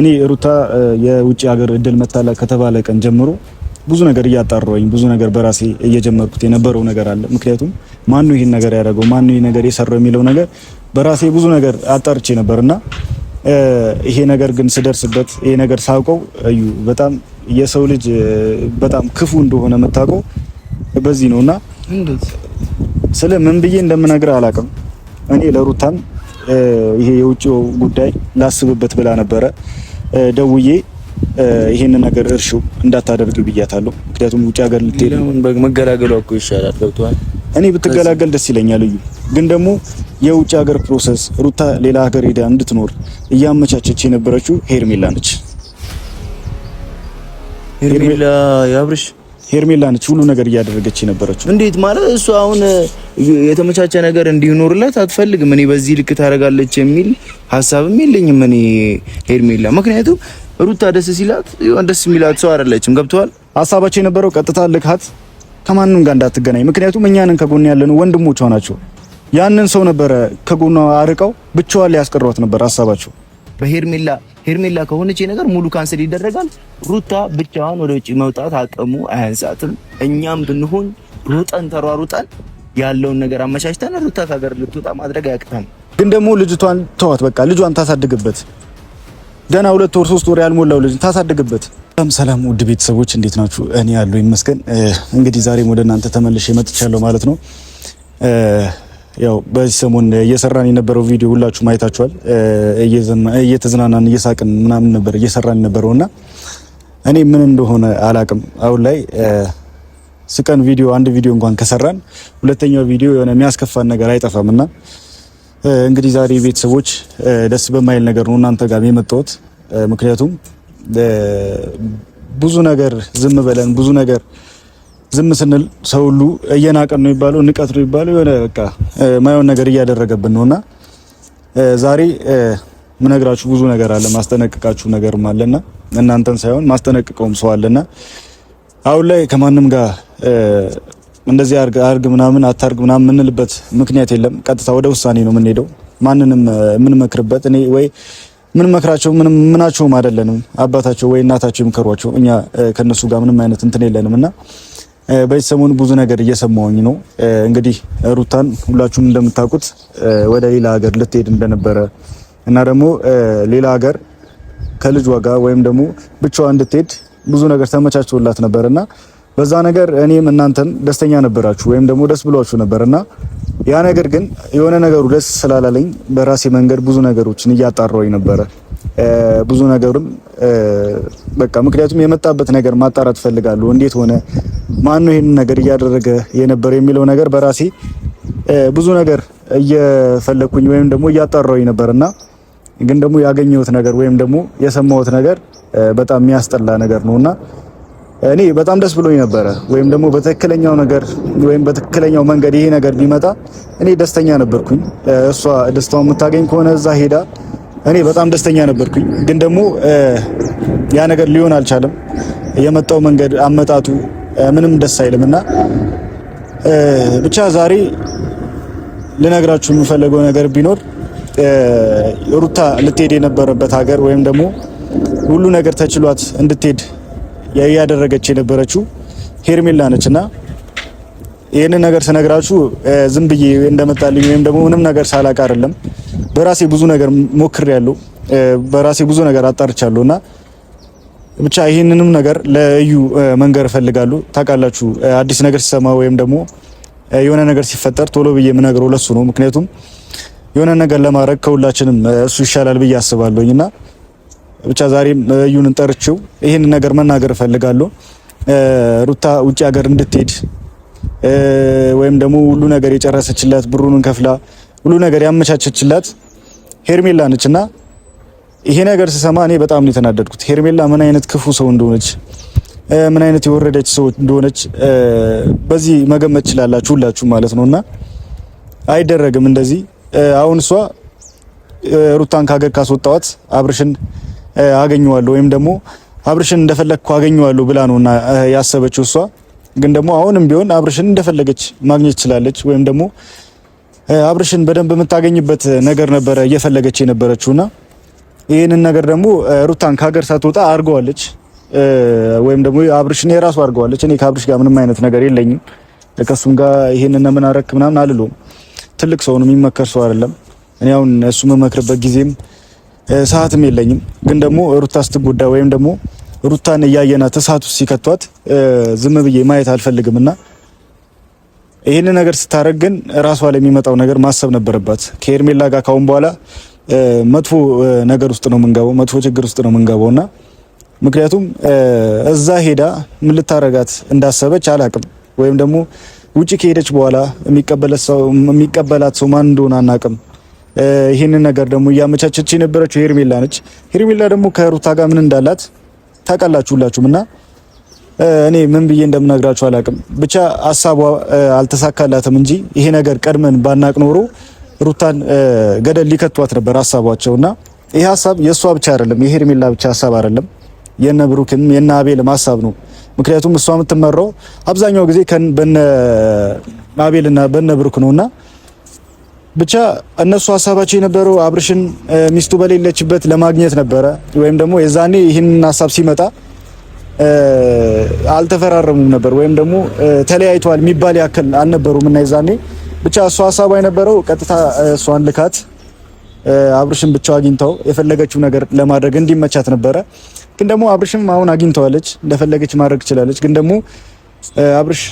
እኔ ሩታ የውጭ ሀገር እድል መታላ ከተባለ ቀን ጀምሮ ብዙ ነገር እያጣራሁኝ ብዙ ነገር በራሴ እየጀመርኩት የነበረው ነገር አለ። ምክንያቱም ማን ነው ይሄን ነገር ያደረገው ማን ነው ይሄን ነገር የሰራው የሚለው ነገር በራሴ ብዙ ነገር አጣርቼ ነበርና ይሄ ነገር ግን ስደርስበት ይሄ ነገር ሳውቀው እዩ በጣም የሰው ልጅ በጣም ክፉ እንደሆነ መታቀው በዚህ ነውና ስለ ምን ብዬ እንደምነግር አላውቅም። እኔ ለሩታም ይሄ የውጭው ጉዳይ ላስብበት ብላ ነበረ ደውዬ ይሄን ነገር እርሹ እንዳታደርግ ብያታለሁ። ምክንያቱም ውጭ ሀገር ልትሄድ መገላገሉ እኮ ይሻላል። ገብቷል። እኔ ብትገላገል ደስ ይለኛል። እዩ ግን ደግሞ የውጭ ሀገር ፕሮሰስ ሩታ ሌላ ሀገር ሄዳ እንድትኖር እያመቻቸች የነበረችው ሄርሜላ ነች። ሄርሜላ ያብርሽ ሄርሜላ ነች ሁሉ ነገር እያደረገች የነበረችው። እንዴት ማለት እሱ አሁን የተመቻቸ ነገር እንዲኖርላት አትፈልግም። እኔ በዚህ ልክ ታረጋለች የሚል ሐሳብም የለኝም እኔ ሄርሜላ። ምክንያቱም ሩታ ደስ ሲላት ደስ የሚላት ሰው አይደለችም። ገብቷል። ሐሳባቸው የነበረው ቀጥታ ልካት ከማንም ጋር እንዳትገናኝ። ምክንያቱም እኛንን ከጎን ያለነው ወንድሞቿ ናቸው። ያንን ሰው ነበረ ከጎኗ አርቀው ብቻዋን ሊያስቀሯት ነበር ሐሳባቸው። ሄርሜላ ከሆነች ነገር ሙሉ ካንሰል ይደረጋል። ሩታ ብቻዋን ወደ ውጪ መውጣት አቅሙ አያንሳትም። እኛም ብንሆን ሩጠን ተሯሩጠን ያለውን ነገር አመቻችተን ሩታ ከሀገር ልትወጣ ማድረግ አያቅተም። ግን ደግሞ ልጅቷን ተዋት፣ በቃ ልጇን ታሳድግበት። ገና 2 ወር 3 ወር ያልሞላው ልጅ ታሳድግበት። ሰላም ውድ ቤተሰቦች እንዴት ናችሁ? እኔ ያለው ይመስገን። እንግዲህ ዛሬም ወደ እናንተ ተመልሼ መጥቻለሁ ማለት ነው። ያው በዚህ ሰሞን እየሰራን የነበረው ቪዲዮ ሁላችሁ ማየታችኋል። እየተዝናናን እየሳቅን ምናምን ነበር እየሰራን የነበረውና እኔ ምን እንደሆነ አላቅም። አሁን ላይ ስቀን ቪዲዮ አንድ ቪዲዮ እንኳን ከሰራን ሁለተኛው ቪዲዮ የሆነ የሚያስከፋን ነገር አይጠፋምና እንግዲህ ዛሬ ቤተሰቦች ደስ በማይል ነገር ነው እናንተ ጋር የመጣሁት። ምክንያቱም ብዙ ነገር ዝም ብለን ብዙ ነገር ዝም ስንል ሰው ሁሉ እየናቀን ነው ይባለው ንቀት ነው ይባለው የሆነ በቃ ማየውን ነገር እያደረገብን ነውና ዛሬ ምነግራችሁ ብዙ ነገር አለ። ማስጠነቅቃችሁ ነገርም አለና እናንተን ሳይሆን ማስጠነቅቀውም ሰው አለና አሁን ላይ ከማንም ጋር እንደዚህ አርግ ምናምን አታርግ ምናምን ምንልበት ምክንያት የለም። ቀጥታ ወደ ውሳኔ ነው የምንሄደው። ማንንም ምን መክርበት እኔ ወይ ምን መክራቸው ምናቸውም አይደለንም። አባታቸው ወይ እናታቸው ይምከሯቸው። እኛ ከነሱ ጋር ምንም አይነት እንትን የለንምና በዚህ ሰሞን ብዙ ነገር እየሰማሁኝ ነው። እንግዲህ ሩታን ሁላችሁም እንደምታውቁት ወደ ሌላ ሀገር ልትሄድ እንደነበረ እና ደግሞ ሌላ ሀገር ከልጇ ጋር ወይም ደግሞ ብቻዋን እንድትሄድ ብዙ ነገር ተመቻችቶላት ነበርና በዛ ነገር እኔም እናንተም ደስተኛ ነበራችሁ ወይም ደግሞ ደስ ብሏችሁ ነበርና ያ ነገር ግን የሆነ ነገሩ ደስ ስላላለኝ በራሴ መንገድ ብዙ ነገሮችን እያጣራሁኝ ነበረ። ብዙ ነገርም በቃ ምክንያቱም የመጣበት ነገር ማጣራት ፈልጋለሁ። እንዴት ሆነ ማን ነው ይሄን ነገር እያደረገ የነበረ የሚለው ነገር በራሴ ብዙ ነገር እየፈለኩኝ ወይም ደግሞ እያጣራሁኝ ነበርና ግን ደግሞ ያገኘሁት ነገር ወይም ደግሞ የሰማሁት ነገር በጣም የሚያስጠላ ነገር ነውና እኔ በጣም ደስ ብሎኝ ነበረ። ወይም ደግሞ በትክክለኛው ነገር ወይም በትክክለኛው መንገድ ይሄ ነገር ቢመጣ እኔ ደስተኛ ነበርኩኝ። እሷ ደስታውን የምታገኝ ከሆነ እዛ ሄዳ እኔ በጣም ደስተኛ ነበርኩኝ። ግን ደግሞ ያ ነገር ሊሆን አልቻለም። የመጣው መንገድ አመጣጡ ምንም ደስ አይልምና ብቻ ዛሬ ልነግራችሁ የምፈልገው ነገር ቢኖር ሩታ ልትሄድ የነበረበት ሀገር ወይም ደግሞ ሁሉ ነገር ተችሏት እንድትሄድ ያያደረገች የነበረችው ሄርሜላ ነችና ይሄንን ነገር ስነግራችሁ ዝም ብዬ እንደመጣልኝ ወይም ደግሞ ምንም ነገር ሳላቅ አይደለም። በራሴ ብዙ ነገር ሞክሬያለሁ። በራሴ ብዙ ነገር አጣርቻለሁና ብቻ ይሄንንም ነገር ለእዩ መንገር እፈልጋለሁ። ታውቃላችሁ አዲስ ነገር ሲሰማ ወይም ደግሞ የሆነ ነገር ሲፈጠር ቶሎ ብዬ የምነግረው ለሱ ነው። ምክንያቱም የሆነ ነገር ለማድረግ ከሁላችንም እሱ ይሻላል ብዬ አስባለሁኝና ብቻ ዛሬም እዩን ጠርቼው ይሄን ነገር መናገር እፈልጋለሁ። ሩታ ውጪ ሀገር እንድትሄድ ወይም ደግሞ ሁሉ ነገር የጨረሰችላት ብሩን ከፍላ ሁሉ ነገር ያመቻቸችላት ሄርሜላ ነችና ይሄ ነገር ስሰማ እኔ በጣም ነው የተናደድኩት። ሄርሜላ ምን አይነት ክፉ ሰው እንደሆነች ምን አይነት የወረደች ሰው እንደሆነች በዚህ መገመት ይችላልላችሁ ሁላችሁ ማለት ነውና አይደረግም እንደዚህ። አሁን እሷ ሩታን ከሀገር ካስወጣዋት አብርሽን አገኘዋለሁ ወይም ደግሞ አብርሽን እንደፈለግኩ አገኘዋለሁ ብላ ነውና ያሰበችው እሷ። ግን ደግሞ አሁንም ቢሆን አብርሽን እንደፈለገች ማግኘት ትችላለች ወይም ደግሞ አብርሽን በደንብ የምታገኝበት ነገር ነበረ እየፈለገች የነበረችውና ይሄንን ነገር ደግሞ ሩታን ከሀገር ሳትወጣ አድርገዋለች፣ ወይም ደግሞ አብርሽን የራሱ አድርገዋለች። እኔ ከአብርሽ ጋር ምንም አይነት ነገር የለኝም። ከሱም ጋር ይሄንን ምን አረክ ምናምን አልለውም። ትልቅ ሰው ነው፣ የሚመከር ሰው አይደለም። እኔ አሁን እሱ መመክርበት ጊዜም ሰዓትም የለኝም። ግን ደግሞ ሩታ ስትጎዳ ወይም ደግሞ ሩታን እያየናት እሳት ውስጥ ሲከቷት ዝም ብዬ ማየት አልፈልግምና ይሄን ነገር ስታረግ ግን ራሷ ላይ የሚመጣው ነገር ማሰብ ነበረባት። ከኤርሜላ ጋር ካሁን በኋላ መጥፎ ነገር ውስጥ ነው የምንገባው፣ መጥፎ ችግር ውስጥ ነው የምንገባውና ምክንያቱም እዛ ሄዳ ምን ልታረጋት እንዳሰበች አላቅም። ወይም ደግሞ ውጪ ከሄደች በኋላ የሚቀበላት ሰው ማን እንደሆነ አናቅም። ይሄንን ነገር ደግሞ እያመቻቸች የነበረችው ሄርሜላ ነች። ሄርሜላ ደግሞ ከሩታ ጋር ምን እንዳላት ታውቃላችሁ ሁላችሁም እና እኔ ምን ብዬ እንደምነግራችሁ አላቅም። ብቻ ሀሳቧ አልተሳካላትም እንጂ ይሄ ነገር ቀድመን ባናቅ ኖሮ ሩታን ገደል ሊከቷት ነበር ሀሳባቸውና ይሄ ሀሳብ የእሷ ብቻ አይደለም፣ የሄርሜላ ብቻ ሀሳብ አይደለም፣ የነ ብሩክም የነ አቤልም ሀሳብ ነው። ምክንያቱም እሷ የምትመራው አብዛኛው ጊዜ በነ አቤልና በነ ብሩክ ነውና ብቻ እነሱ ሀሳባቸው የነበረው አብርሽን ሚስቱ በሌለችበት ለማግኘት ነበረ። ወይም ደግሞ የዛኔ ይህንን ሀሳብ ሲመጣ አልተፈራረሙም ነበር፣ ወይም ደግሞ ተለያይተዋል የሚባል ያክል አልነበሩም እና የዛኔ ብቻ እሷ ሀሳቧ የነበረው ቀጥታ እሷን ልካት አብርሽን ብቻው አግኝተው የፈለገችው ነገር ለማድረግ እንዲመቻት ነበረ። ግን ደግሞ አብርሽም አሁን አግኝተዋለች፣ እንደፈለገች ማድረግ ትችላለች። ግን ደግሞ አብርሽ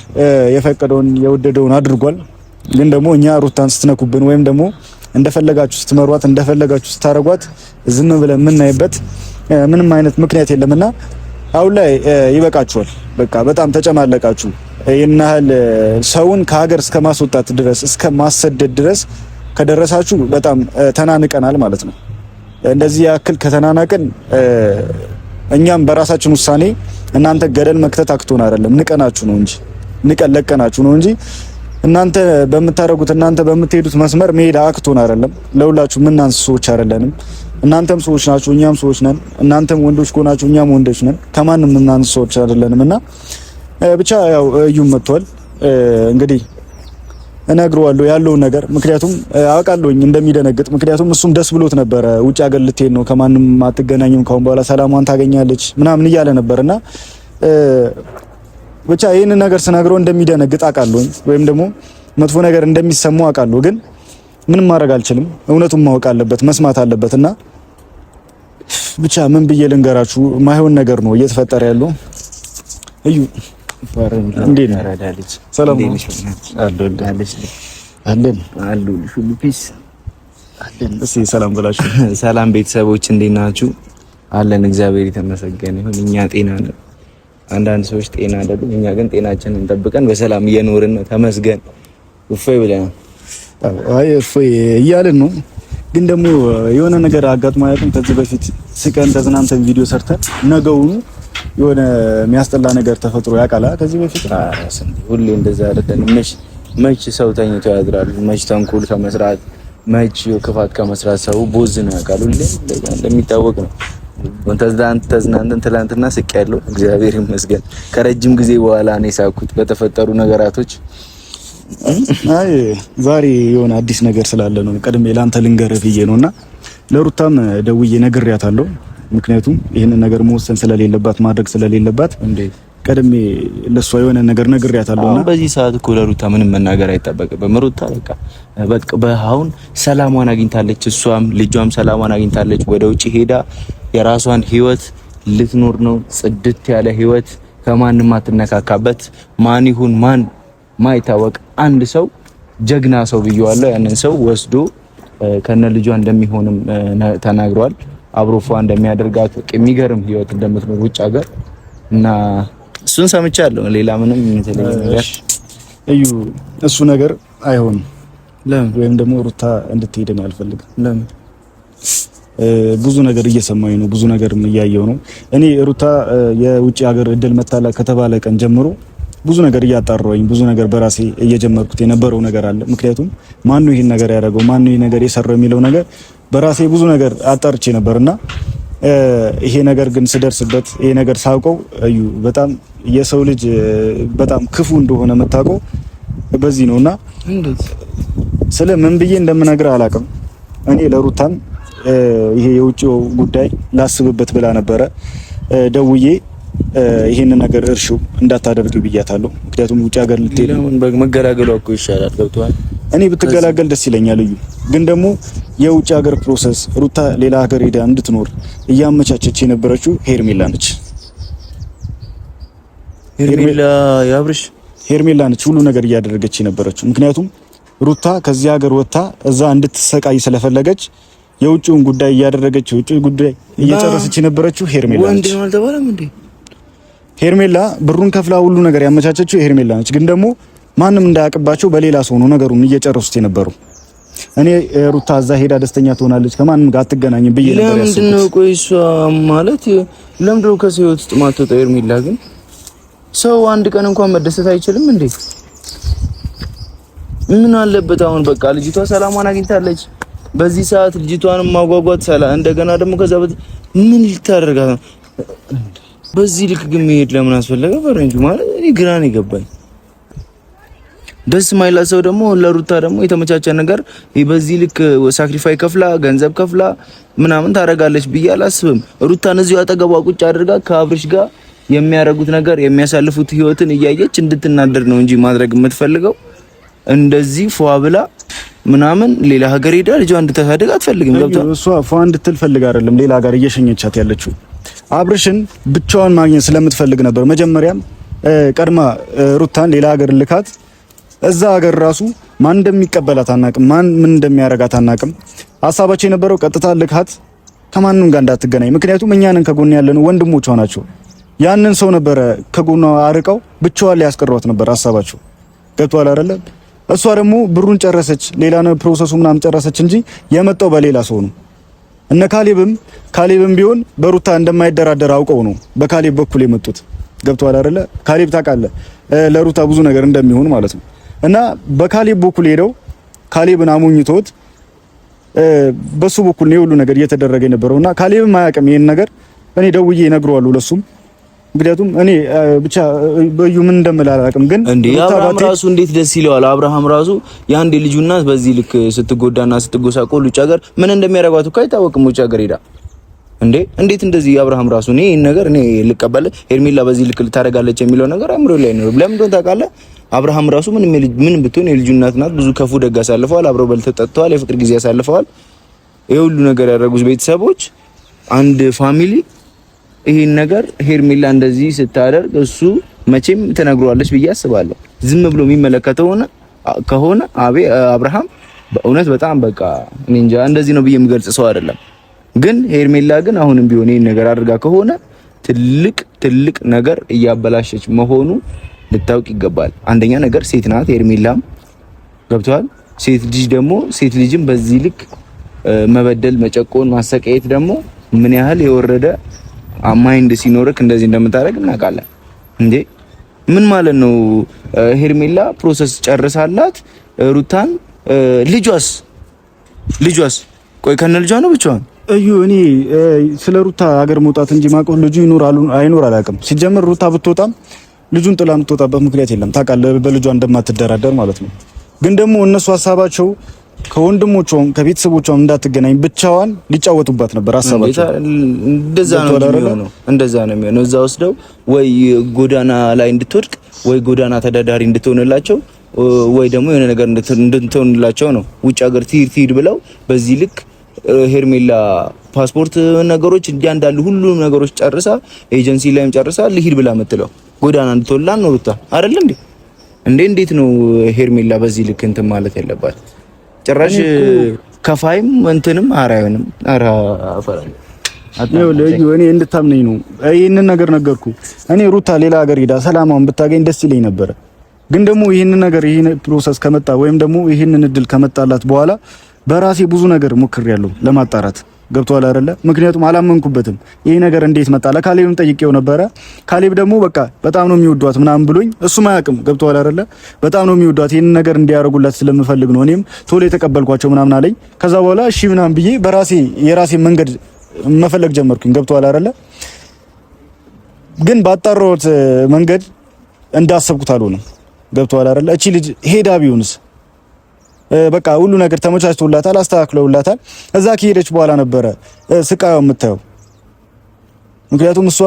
የፈቀደውን የወደደውን አድርጓል። ግን ደግሞ እኛ ሩታን ስትነኩብን ወይም ደግሞ እንደፈለጋችሁ ስትመሯት እንደፈለጋችሁ ስታረጓት ዝም ብለን የምናይበት ምንም አይነት ምክንያት የለምና አሁን ላይ ይበቃችኋል። በቃ በጣም ተጨማለቃችሁ። ይህን ያህል ሰውን ከሀገር እስከ ማስወጣት ድረስ እስከ ማሰደድ ድረስ ከደረሳችሁ በጣም ተናንቀናል ማለት ነው። እንደዚህ ያክል ከተናናቅን እኛም በራሳችን ውሳኔ እናንተ ገደል መክተት አክቶን አይደለም፣ ንቀናችሁ ነው እንጂ ንቀን ለቀናችሁ ነው እንጂ እናንተ በምታረጉት እናንተ በምትሄዱት መስመር መሄድ አክቶን አይደለም። ለሁላችሁ ምናንስ ሰዎች አይደለንም። እናንተም ሰዎች ናችሁ፣ እኛም ሰዎች ነን። እናንተም ወንዶች ከሆናችሁ እኛም ወንዶች ነን። ከማንም ምናንስ ሰዎች አይደለንም እና ብቻ ያው እዩም መጥቷል። እንግዲህ እነግረዋለሁ ያለውን ነገር፣ ምክንያቱም አውቃለሁኝ እንደሚደነግጥ። ምክንያቱም እሱም ደስ ብሎት ነበረ። ውጭ ሀገር ልትሄድ ነው፣ ከማንም አትገናኝም፣ ካሁን በኋላ ሰላሟን ታገኛለች ምናምን እያለ ነበርና ብቻ ይህን ነገር ስነግረው እንደሚደነግጥ አውቃለሁኝ፣ ወይም ደግሞ መጥፎ ነገር እንደሚሰማው አውቃለሁ። ግን ምንም ማድረግ አልችልም። እውነቱን ማወቅ አለበት፣ መስማት አለበት እና ብቻ ምን ብዬ ልንገራችሁ፣ ማይሆን ነገር ነው እየተፈጠረ ያለው። እዩ እንዴት ነው? ሰላም ነው? ሰላም ብላችሁ። ሰላም ቤተሰቦች እንዴት ናችሁ? አለን እግዚአብሔር የተመሰገነ ይሁን። እኛ ጤና ነን። አንዳንድ ሰዎች ጤና አይደሉም። እኛ ግን ጤናችንን ጠብቀን በሰላም እየኖርን ነው። ተመስገን። እፎይ ብለናል። አይ እፎይ እያልን ነው። ግን ደግሞ የሆነ ነገር አጋጥሞ አያውቅም? ከዚህ በፊት ስቀን ተዝናንተን ቪዲዮ ሰርተን ነገውኑ የሆነ የሚያስጠላ ነገር ተፈጥሮ ያውቃል? ከዚህ በፊት ሁሌ እንደዛ አይደለም። መች ሰው ተኝቶ ያድራል? መች ተንኮል ከመስራት መች ክፋት ከመስራት ሰው ቦዝ ነው ያውቃል? ሁሌ እንደሚታወቅ ነው። ተዝናንተን ትላንትና ስቅ ያለው እግዚአብሔር ይመስገን። ከረጅም ጊዜ በኋላ እኔ ሳኩት በተፈጠሩ ነገራቶች። አይ ዛሬ የሆነ አዲስ ነገር ስላለ ነው ቀድሜ ላንተ ልንገርህ ብዬ ነውና ለሩታም ደውዬ ነግሬያታለሁ። ምክንያቱም ይሄንን ነገር መወሰን ስለሌለባት ማድረግ ስለሌለባት ቀድሜ ለሷ የሆነ ነገር ነግሬያታለሁና በዚህ ሰዓት እኮ ለሩታ ምንም መናገር አይጠበቅብም። ሩታ በቃ በአሁን ሰላሟን አግኝታለች፣ እሷም ልጇም ሰላሟን አግኝታለች። ወደ ውጪ ሄዳ የራሷን ህይወት ልትኖር ነው። ጽድት ያለ ህይወት ከማንም አትነካካበት። ማን ይሁን ማን ማይታወቅ አንድ ሰው ጀግና ሰው ብየዋለሁ። ያንን ሰው ወስዶ ከነ ልጇ እንደሚሆንም ተናግሯል። አብሮፏ እንደሚያደርጋት የሚገርም ህይወት እንደምትኖር ውጭ ሀገር እና እሱን ሰምቻለሁ። ሌላ ምንም የተለየ ነገር እዩ እሱ ነገር አይሆንም። ለምን? ወይም ደግሞ ሩታ እንድትሄድ ነው አልፈልግም። ለምን? ብዙ ነገር እየሰማኝ ነው፣ ብዙ ነገር እያየው ነው። እኔ ሩታ የውጭ ሀገር እድል መታላ ከተባለ ቀን ጀምሮ ብዙ ነገር እያጣራሁኝ ብዙ ነገር በራሴ እየጀመርኩት የነበረው ነገር አለ። ምክንያቱም ማን ነው ይሄን ነገር ያደረገው፣ ማን ነው ይሄን ነገር የሰራው የሚለው ነገር በራሴ ብዙ ነገር አጣርቼ ነበርና ይሄ ነገር ግን ስደርስበት ይሄ ነገር ሳውቀው እዩ በጣም የሰው ልጅ በጣም ክፉ እንደሆነ የምታውቀው በዚህ ነውና ስለ ምን ብዬ እንደምነግርህ አላውቅም። እኔ ለሩታም ይሄ የውጭው ጉዳይ ላስብበት ብላ ነበረ። ደውዬ ይሄንን ነገር እርሹ እንዳታደርግ ብያታለሁ። ምክንያቱም ውጭ ሀገር ልትሄድ መገላገሉ እኮ ይሻላል። ገብቶሃል? እኔ ብትገላገል ደስ ይለኛል እዩ። ግን ደግሞ የውጭ ሀገር ፕሮሰስ ሩታ ሌላ ሀገር ሄዳ እንድትኖር እያመቻቸች የነበረችው ሄርሜላ ነች። ሄርሜላ ነች ሁሉ ነገር እያደረገች የነበረችው። ምክንያቱም ሩታ ከዚህ ሀገር ወጥታ እዛ እንድትሰቃይ ስለፈለገች የውጭውን ጉዳይ እያደረገች የውጭ ጉዳይ እየጨረሰች የነበረችው ሄርሜላ ነች። ወንድ ነው አልተባለም እንዴ? ሄርሜላ ብሩን ከፍላ ሁሉ ነገር ያመቻቸችው ሄርሜላ ነች። ግን ደግሞ ማንም እንዳያውቅባቸው በሌላ ሰው ነው ነገሩን እየጨረሱት የነበረው። እኔ ሩታ እዛ ሄዳ ደስተኛ ትሆናለች ከማንም ጋር አትገናኝም ብዬ ነበር ያሰብኩት። ለምንድን ነው ቆይ እሷ ማለት ለምንድን ነው ከሰው ህይወት ውስጥ ማትወጣው? ሄርሜላ ግን ሰው አንድ ቀን እንኳን መደሰት አይችልም እንዴ? ምን አለበት አሁን? በቃ ልጅቷ ሰላሟን አግኝታለች። በዚህ ሰዓት ልጅቷን ማጓጓት እንደገና ደግሞ ከዛ ምን ልታደርጋት ነው? በዚህ ልክ ግን መሄድ ለምን አስፈለገ? ፈረንጁ ማለት እኔ ግራ ነው የገባኝ። ደስ ማይላ ሰው ደግሞ ለሩታ ደግሞ የተመቻቸ ነገር በዚህ ልክ ሳክሪፋይ ከፍላ ገንዘብ ከፍላ ምናምን ታደርጋለች ብዬ አላስብም። ሩታን እዚሁ አጠገቧ ቁጭ አድርጋ ከአብርሽ ጋር የሚያረጉት ነገር የሚያሳልፉት ህይወትን እያየች እንድትናደር ነው እንጂ ማድረግ የምትፈልገው እንደዚህ ፏ ብላ ምናምን ሌላ ሀገር ሄዳ ልጇ እንድታሳድግ አትፈልግም። ገብቷል? እሷ ፏ እንድትል ፈልጋ አይደለም ሌላ ሀገር እየሸኘቻት ያለችው። አብርሽን ብቻዋን ማግኘት ስለምትፈልግ ነበር። መጀመሪያም ቀድማ ሩታን ሌላ ሀገር ልካት እዛ ሀገር ራሱ ማን እንደሚቀበላት አናቅም፣ ማን ምን እንደሚያረጋት አናቅም። ሀሳባቸው የነበረው ቀጥታ ልካት ከማንም ጋር እንዳትገናኝ። ምክንያቱም እኛንን ከጎን ያለነው ወንድሞቿ ናቸው። ያንን ሰው ነበረ ከጎኗ አርቀው ብቻዋን ሊያስቀሯት ነበር ሀሳባቸው። ገብቷል አይደለ? እሷ ደግሞ ብሩን ጨረሰች፣ ሌላ ነው ፕሮሰሱ ምናምን ጨረሰች እንጂ የመጣው በሌላ ሰው ነው። እነ ካሌብም ቢሆን በሩታ እንደማይደራደር አውቀው ነው በካሌብ በኩል የመጡት። ገብቷል አይደለ? ካሌብ ታውቃለህ ለሩታ ብዙ ነገር እንደሚሆን ማለት ነው። እና በካሌብ በኩል ሄደው ካሌብን አሞኝቶት በሱ በኩል ነው ሁሉ ነገር እየተደረገ የነበረውና ካሌብም አያውቅም ይሄን ነገር። እኔ ደውዬ እነግረዋለሁ ለሱም። ምክንያቱም እኔ ብቻ በዩ ምን እንደምላላቅም ግን እንዴ አብርሃም ራሱ እንዴት ደስ ይለዋል። አብርሃም ራሱ የአንድ ልጁ እናት በዚህ ልክ ስትጎዳና ስትጎሳቆል ውጭ ሀገር ምን እንደሚያረጋቱ አይታወቅም። ውጭ ሀገር ሄዳ እንዴት እንደዚህ አብርሃም ራሱ እኔ ይሄን ነገር እኔ ልቀበል ሄርሜላ በዚህ ልክ ልታረጋለች የሚለው ነገር አእምሮ ላይ ነው። ለምን እንደሆነ ታውቃለህ? አብርሃም ራሱ ምን ብትሆን የልጁ እናት ናት። ብዙ ከፉ ደግ አሳልፈዋል። አብረው በልተው ጠጥተዋል። የፍቅር ጊዜ አሳልፈዋል። ይሄ ሁሉ ነገር ያደረጉት ቤተሰቦች አንድ ፋሚሊ ይሄን ነገር ሄርሜላ እንደዚህ ስታደርግ እሱ መቼም ተነግሯለች ብዬ አስባለሁ። ዝም ብሎ የሚመለከተው ከሆነ አብርሃም በእውነት በጣም በቃ እኔ እንጃ እንደዚህ ነው ብዬ የምገልጽ ሰው አይደለም። ግን ሄርሜላ ግን አሁንም ቢሆን ይሄን ነገር አድርጋ ከሆነ ትልቅ ነገር እያበላሸች መሆኑ ልታውቅ ይገባል። አንደኛ ነገር ሴት ናት ሄርሜላም፣ ገብቷል? ሴት ልጅም በዚህ ልክ መበደል፣ መጨቆን፣ ማሰቃየት ደግሞ ምን ያህል የወረደ ማይንድ ሲኖርክ እንደዚህ እንደምታደርግ እናውቃለን። እንዴ ምን ማለት ነው? ሄርሜላ ፕሮሰስ ጨርሳላት ሩታን ልጇስ ቆይ ከነ ልጇ ነው ብቻዋን እኔ ስለ ሩታ ሀገር መውጣት እንጂ ማቆ ልጁ አይኖር አላውቅም። ሲጀምር ሩታ ብትወጣም ልጁን ጥላ የምትወጣበት ምክንያት የለም። ታውቃለህ በልጇ እንደማትደራደር ማለት ነው። ግን ደግሞ እነሱ ሀሳባቸው ከወንድሞቿም ከቤተሰቦቿም እንዳትገናኝ ብቻዋን ሊጫወቱባት ነበር ሀሳባቸው። እንደዛ ነው የሚሆነው። እዛ ወስደው ወይ ጎዳና ላይ እንድትወድቅ ወይ ጎዳና ተዳዳሪ እንድትሆንላቸው ወይ ደግሞ የሆነ ነገር እንድትሆንላቸው ነው። ውጭ ሀገር ትሂድ ብለው በዚህ ልክ ሄርሜላ ፓስፖርት ነገሮች እንዳሉ ሁሉም ነገሮች ጨርሳ ኤጀንሲ ላይም ጨርሳ ልሂድ ብላ የምትለው ጎዳና እንድትወላን ነው ሩታ አይደል እንዴ? እንዴት ነው ሄርሜላ በዚህ ልክ እንትን ማለት ያለባት? ጭራሽ ከፋይም እንትንም አራዩንም አፈራኝ እኔ እንድታምነኝ ነው ይሄንን ነገር ነገርኩ። እኔ ሩታ ሌላ ሀገር ሄዳ ሰላማውን ብታገኝ ደስ ይለኝ ነበር። ግን ደግሞ ይሄንን ነገር ይሄን ፕሮሰስ ከመጣ ወይም ደግሞ ይሄንን እድል ከመጣላት በኋላ በራሴ ብዙ ነገር ሞክሬያለሁ ለማጣራት። ገብቷል አይደለ? ምክንያቱም አላመንኩበትም። ይሄ ነገር እንዴት መጣ? ለካሌብም ጠይቄው ነበረ። ካሌብ ደግሞ በቃ በጣም ነው የሚወዷት ምናምን ብሎኝ እሱም አያውቅም። ገብቷል አይደለ? በጣም ነው የሚወዷት ይሄን ነገር እንዲያረጉላት ስለምፈልግ ነው እኔም ቶሎ የተቀበልኳቸው ምናምን አለኝ። ከዛ በኋላ እሺ ምናምን ብዬ የራሴ መንገድ መፈለግ ጀመርኩኝ። ገብቷል አይደለ? ግን ባጣራሁት መንገድ እንዳሰብኩት አልሆነም። ገብቷል አይደለ? እቺ ልጅ ሄዳ ቢሆንስ በቃ ሁሉ ነገር ተመቻችቶላታል፣ አስተካክለውላታል። እዛ ከሄደች በኋላ ነበረ ስቃዩ የምታየው። ምክንያቱም እሷ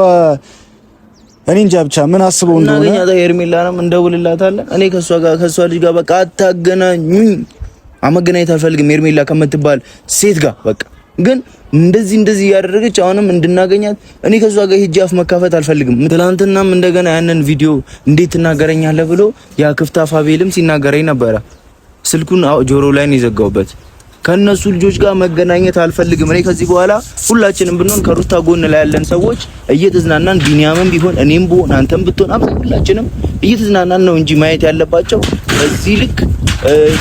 እኔ እንጃ ብቻ ምን አስበው እንደሆነ እናገኛ ሄርሜላንም እንደውልላታለን። እኔ ከሷ ልጅ ጋር በቃ አታገናኙኝ፣ አመገናኘት አልፈልግም ሄርሜላ ከምትባል ሴት ጋር በቃ። ግን እንደዚህ ያደረገች አሁንም እንድናገኛት እኔ ከሷ ጋር ሂጅ አፍ መካፈት አልፈልግም። ትላንትናም እንደገና ያንን ቪዲዮ እንዴት ትናገረኛለህ ብሎ ያ ክፍታፍ አቤልም ሲናገረኝ ነበረ። ስልኩን ጆሮ ላይ ነው የዘጋውበት። ከነሱ ልጆች ጋር መገናኘት አልፈልግም። እኔ ከዚህ በኋላ ሁላችንም ብንሆን ከሩታ ጎን ላይ ያለን ሰዎች እየተዝናናን ቢኒያምም ቢሆን እኔም ብሆን አንተም ብትሆን ሁላችንም እየተዝናናን ነው እንጂ ማየት ያለባቸው በዚህ ልክ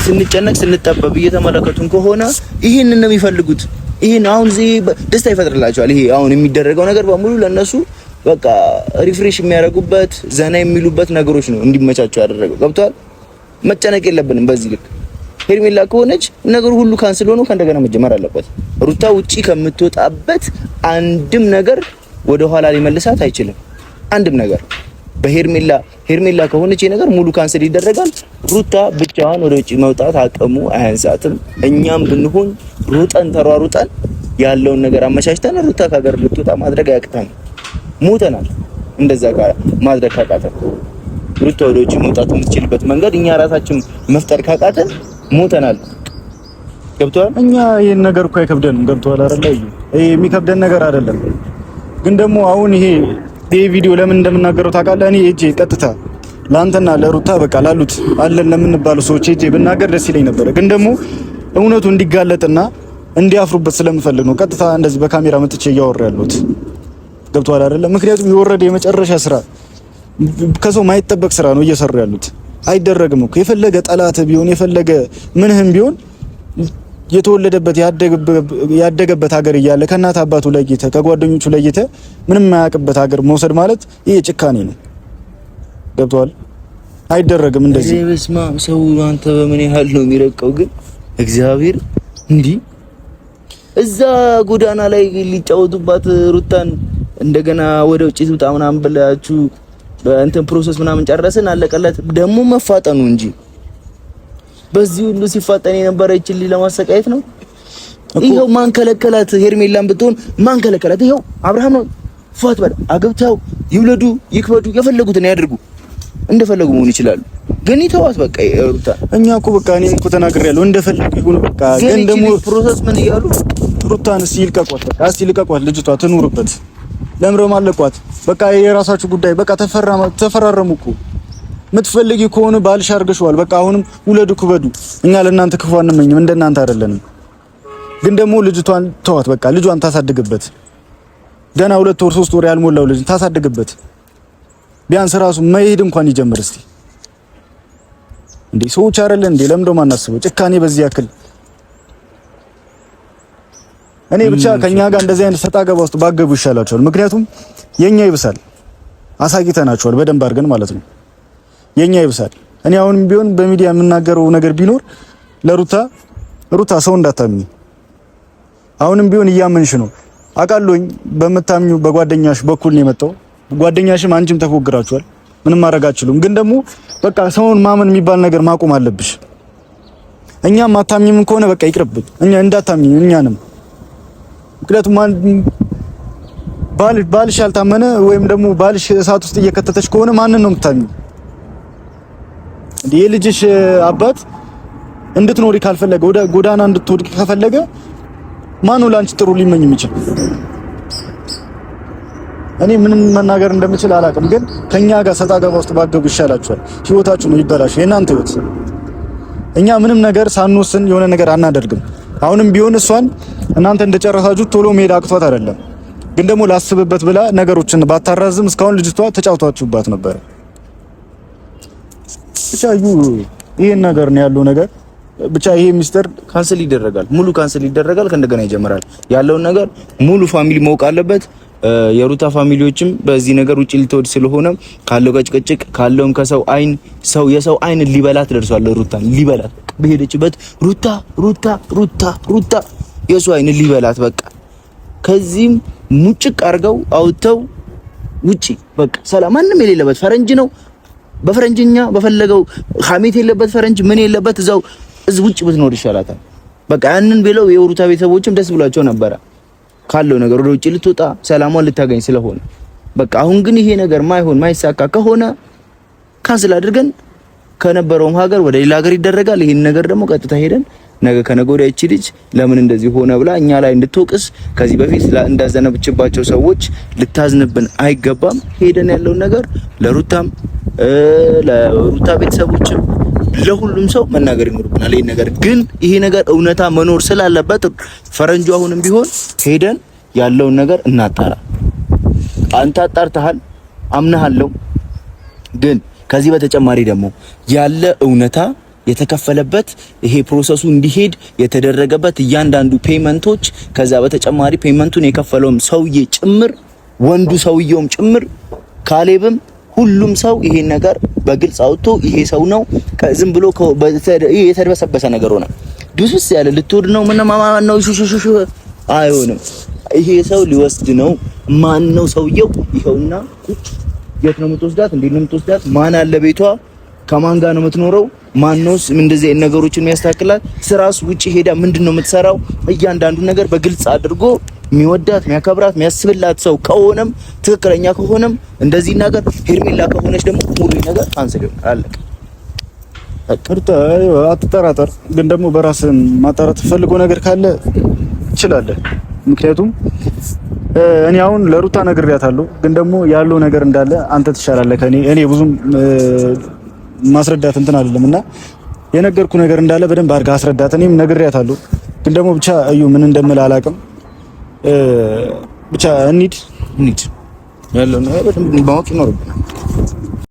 ስንጨነቅ ስንጠበብ እየተመለከቱን ከሆነ ይሄንን ነው የሚፈልጉት። ይሄን አሁን ደስታ ይፈጥርላቸዋል። ይሄ አሁን የሚደረገው ነገር በሙሉ ለነሱ በቃ ሪፍሬሽ የሚያደርጉበት ዘና የሚሉበት ነገሮች ነው እንዲመቻቸው ያደረገው። ገብቷል። መጨነቅ የለብንም በዚህ ልክ። ሄርሜላ ከሆነች ነገሩ ሁሉ ካንስል ሆኖ ከእንደገና መጀመር አለበት። ሩታ ውጪ ከምትወጣበት አንድም ነገር ወደ ኋላ ሊመልሳት አይችልም። አንድም ነገር ሄርሜላ ከሆነች ነገር ሙሉ ካንስል ይደረጋል። ሩታ ብቻዋን ወደ ውጪ መውጣት አቅሙ አያንሳትም። እኛም ብንሆን ሩጠን ተሯሩጠን ያለውን ነገር አመቻችተን ሩታ ከሀገር ልትወጣ ማድረግ አያቅተን። ሞተናል። እንደዛ ጋር ማድረግ ካቃተን ሩታ ወደ ውጪ መውጣት የምትችልበት መንገድ እኛ ራሳችን መፍጠር ካቃተን ሞተናል። ገብቷል። እኛ ይሄን ነገር እኮ አይከብደንም። ገብቷል አይደል? ይሄ የሚከብደን ነገር አይደለም። ግን ደግሞ አሁን ይሄ ቪዲዮ ለምን እንደምናገረው ታውቃለህ? እኔ እጄ ቀጥታ ላንተና ለሩታ በቃ ላሉት አለን ለምንባለው ሰዎች እጄ ብናገር ደስ ይለኝ ነበር። ግን ደግሞ እውነቱ እንዲጋለጥና እንዲያፍሩበት ስለምፈልግ ነው ቀጥታ እንደዚህ በካሜራ መጥቼ እያወራ ያለሁት። ገብቷል አይደል? ምክንያቱም የወረደ የመጨረሻ ስራ ከሰው ማይጠበቅ ስራ ነው እየሰሩ ያሉት። አይደረግም እኮ የፈለገ ጠላት ቢሆን የፈለገ ምንህም ቢሆን የተወለደበት ያደገበት ሀገር እያለ ከእናት አባቱ ለይተ ከጓደኞቹ ለይተ ምንም የማያውቅበት ሀገር መውሰድ ማለት ይሄ ጭካኔ ነው። ገብቷል። አይደረግም እንደዚህ። በስመ አብ ሰው አንተ በምን ያህል ነው የሚረቀው? ግን እግዚአብሔር እንዲህ እዛ ጎዳና ላይ ሊጫወቱባት ሩታን እንደገና ወደ ውጪ ትውጣ ምናምን ብላችሁ በእንትን ፕሮሰስ ምናምን ጨረስን አለቀለት። ደግሞ መፋጠኑ እንጂ በዚህ ሁሉ ሲፋጠን የነበረችን ለማሰቃየት ነው። ይሄው ማን ከለከላት? ሄርሜላን ብትሆን ማን ከለከላት? ይሄው አብርሃም ነው ፋት በል አግብተው ይውለዱ ይክበዱ የፈለጉትን ያድርጉ እንደፈለጉ መሆን ይችላሉ። ግን ይተዋት በቃ ሩታ። እኛ እኮ በቃ እኔም እኮ ተናግሬያለሁ እንደፈለጉ ይሁን በቃ። ግን ደግሞ ፕሮሰስ ምን እያሉ ሩታን እስኪ ይልቀቋት በቃ እስኪ ይልቀቋት። ልጅቷ ትኑርበት። ለምረው ማለቋት በቃ የራሳችሁ ጉዳይ በቃ ተፈራረሙ እኮ። የምትፈልጊ ከሆነ ባልሽ አድርገሽዋል በቃ አሁንም ውለዱ ክበዱ። እኛ ለእናንተ ክፉ አንመኝም እንደናንተ አይደለንም። ግን ደግሞ ልጅቷን ተዋት በቃ ልጇን ታሳድግበት። ገና 2 ወር 3 ወር ያልሞላው ልጅ ታሳድግበት። ቢያንስ ራሱ መሄድ እንኳን ይጀምር እስቲ። እንዴ ሰዎች አይደለን እንዴ? ለምን ደማ እናስበው ጭካኔ በዚህ ያክል። እኔ ብቻ ከኛ ጋር እንደዚህ አይነት ሰጣ ገባ ውስጥ ባገቡ ይሻላቸዋል። ምክንያቱም የኛ ይብሳል። አሳጊተናቸዋል በደንብ አድርገን ማለት ነው። የኛ ይብሳል። እኔ አሁንም ቢሆን በሚዲያ የምናገረው ነገር ቢኖር ለሩታ ሰው እንዳታምኚ። አሁንም ቢሆን እያመንሽ ነው አውቃለሁኝ። በመታምኙ በጓደኛሽ በኩል ነው የመጣው። ጓደኛሽም አንቺም ተፎግራችኋል። ምንም ማድረግ አትችሉም። ግን ደግሞ በቃ ሰውን ማመን የሚባል ነገር ማቆም አለብሽ። እኛም አታምኚም ከሆነ በቃ ይቅርብኝ። እኛ እንዳታምኚ እኛንም። ምክንያቱም ባልሽ ያልታመነ ወይም ደግሞ ባልሽ እሳት ውስጥ እየከተተች ከሆነ ማንን ነው የምታምኚው? እንዴ የልጅሽ አባት እንድትኖሪ ካልፈለገ ወደ ጎዳና እንድትወድቂ ከፈለገ ማን ነው ላንቺ ጥሩ ሊመኝ የሚችል? እኔ ምንም መናገር እንደምችል አላውቅም። ግን ከኛ ጋር ሰጣ ገባ ውስጥ ባገቡ ይሻላችኋል። ህይወታችሁ ነው ይበላሽ፣ የእናንተ ህይወት። እኛ ምንም ነገር ሳንወስን የሆነ ነገር አናደርግም። አሁንም ቢሆን እሷን እናንተ እንደጨረሳችሁ ቶሎ መሄድ አቅቷት አይደለም። ግን ደግሞ ላስብበት ብላ ነገሮችን ባታራዝም እስካሁን ልጅቷ ተጫውታችሁባት ነበር። ብቻ ይሄን ነገር ነው ያለው ነገር። ብቻ ይሄ ሚስተር ካንሰል ይደረጋል፣ ሙሉ ካንሰል ይደረጋል፣ ከእንደገና ይጀምራል። ያለውን ነገር ሙሉ ፋሚሊ ማወቅ አለበት። የሩታ ፋሚሊዎችም በዚህ ነገር ውጪ ልትወድ ስለሆነ ካለው ቀጭቀጭቅ ካለውም ከሰው አይን የሰው አይን ሊበላት ደርሷል። ሩታን ሊበላት በሄደችበት ሩታ የሰው አይን ሊበላት በቃ። ከዚህም ሙጭቅ አርገው አውጥተው ውጪ በቃ ሰላም። ማንም የሌለበት ፈረንጅ ነው በፈረንጅኛ በፈለገው ሐሜት የለበት ፈረንጅ ምን የለበት እዚህ ውጭ ብትኖር ይሻላታል። በቃ ያንን ብለው የሩታ ቤተሰቦችም ደስ ብሏቸው ነበረ ካለው ነገር ወደ ውጭ ልትወጣ ሰላሟን ልታገኝ ስለሆነ። በቃ አሁን ግን ይሄ ነገር ማይሳካ ከሆነ ካንስል አድርገን ከነበረውም ሀገር ወደ ሌላ ሀገር ይደረጋል። ይሄን ነገር ደግሞ ቀጥታ ሄደን ነገ ከነገ ወዲያ እቺ ልጅ ለምን እንደዚህ ሆነ ብላ እኛ ላይ እንድትወቅስ ከዚህ በፊት እንዳዘነብችባቸው ሰዎች ልታዝንብን አይገባም። ሄደን ያለውን ነገር ለሩታም ለሩታ ቤተሰቦችም ለሁሉም ሰው መናገር ይኖርብናል። ይሄን ነገር ግን ይሄ ነገር እውነታ መኖር ስላለበት ፈረንጁ አሁንም ቢሆን ሄደን ያለውን ነገር እናጣራ። አንተ አጣርተሃል፣ አምናሃለሁ። ግን ከዚህ በተጨማሪ ደግሞ ያለ እውነታ የተከፈለበት ይሄ ፕሮሰሱ እንዲሄድ የተደረገበት እያንዳንዱ ፔመንቶች ከዛ በተጨማሪ ፔመንቱን የከፈለውም ሰውዬ ጭምር ወንዱ ሰውዬውም ጭምር ካሌብም ሁሉም ሰው ይሄን ነገር በግልጽ አውጥቶ ይሄ ሰው ነው ዝም ብሎ የተደበሰበሰ ነገር ሆነ ዱስስ ያለ ልትወድ ነው ምን ማን ነው ሹሹሹ አይሆንም። ይሄ ሰው ሊወስድ ነው። ማን ነው ሰውየው? ይኸውና ቁጭ የት ነው የምትወስዳት? እንዴት ነው የምትወስዳት? ማን አለ ቤቷ? ከማን ጋር ነው የምትኖረው? ማንነውስ እንደዚህ አይነት ነገሮችን የሚያስተካክላት? ስራስ ውጪ ሄዳ ምንድነው የምትሰራው? እያንዳንዱ ነገር በግልጽ አድርጎ የሚወዳት የሚያከብራት የሚያስብላት ሰው ከሆነም ትክክለኛ ከሆነም እንደዚህ ነገር ሄርሜላ ከሆነች ደግሞ ሙሉ ነገር ካንሰል ይሆናል። አለቀ። አትጠራጠር። ግን ደግሞ በራስህ ማጣራት ፈልጎ ነገር ካለ ትችላለህ። ምክንያቱም እኔ አሁን ለሩታ ነግሬያታለሁ። ግን ደግሞ ያለው ነገር እንዳለ አንተ ትሻላለህ ከኔ። እኔ ብዙም ማስረዳት እንትን አይደለምና የነገርኩ ነገር እንዳለ በደንብ አድርገህ አስረዳት። እኔም ነግሬያታለሁ። ግን ደግሞ ብቻ እዩ ምን እንደምል አላውቅም። ብቻ እንሂድ ያለው ነገር በደንብ ማወቅ ይኖርብናል።